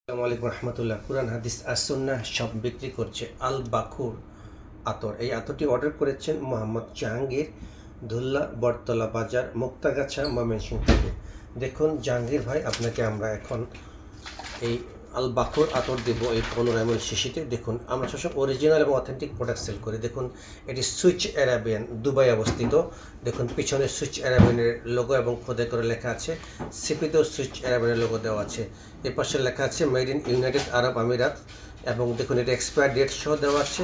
আসসালামু আলাইকুম রহমতুল্লাহ। কুরআন হাদিস আর সুন্নাহ সব বিক্রি করছে আল বাকুর আতর। এই আতরটি অর্ডার করেছেন মোহাম্মদ জাহাঙ্গীর, ধুল্লা বটতলা বাজার, মুক্তাগাছা, ময়মনসিংহ থেকে। দেখুন জাহাঙ্গীর ভাই, আপনাকে আমরা এখন এই আল বাকুর আতর দেব এই 15 ml শিশিতে। দেখুন আমরা সবসময় অরিজিনাল এবং অথেন্টিক প্রোডাক্ট সেল করি। দেখুন এটি সুইচ অ্যারাবিয়ান, দুবাই অবস্থিত। দেখুন পিছনে সুইচ অ্যারাবিয়ানের লোগো এবং খোদাই করে লেখা আছে। সিপিতেও সুইচ অ্যারাবিয়ানের লোগো দেওয়া আছে। এর পাশে লেখা আছে মেড ইন ইউনাইটেড আরব আমিরাত, এবং দেখুন এটা এক্সপায়ার ডেট সহ দেওয়া আছে।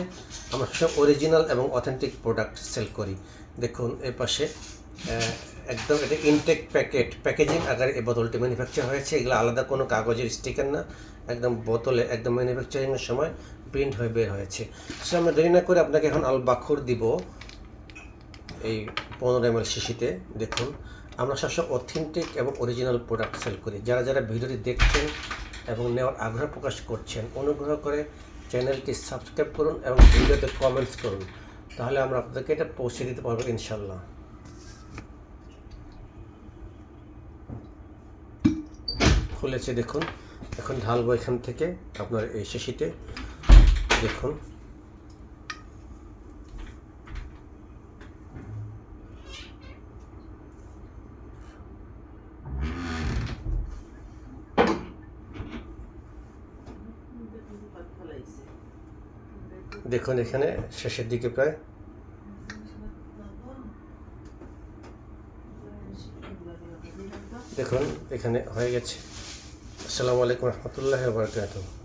আমরা সব অরিজিনাল এবং অথেন্টিক প্রোডাক্ট সেল করি। দেখুন এর পাশে একদম এটা ইনটেক প্যাকেজিং আকারে এই বোতলটি ম্যানুফ্যাকচার হয়েছে। এগুলো আলাদা কোনো কাগজের স্টিকার না, একদম বোতলে একদম ম্যানুফ্যাকচারিংয়ের সময় প্রিন্ট হয়ে বের হয়েছে। সো আমরা দেরি না করে আপনাকে এখন আল বাকুর দিব এই 15 ml শিশিতে। দেখুন আমরা সবসময় অথেন্টিক এবং অরিজিনাল প্রোডাক্ট সেল করি। যারা যারা ভিডিওটি দেখছেন এবং নেওয়ার আগ্রহ প্রকাশ করছেন, অনুগ্রহ করে চ্যানেলটি সাবস্ক্রাইব করুন এবং ভিডিওতে কমেন্টস করুন, তাহলে আমরা আপনাদেরকে এটা পৌঁছে দিতে পারবো ইনশাল্লাহ। খুলেছে দেখুন, এখন ঢালবো এখান থেকে আপনার এই শিশিতে। দেখুন দেখুন এখানে শেষের দিকে প্রায়। দেখুন এখানে হয়ে গেছে। আসসালামু আলাইকুম রহমতুল্লাহি ওয়া বারাকাতুহু।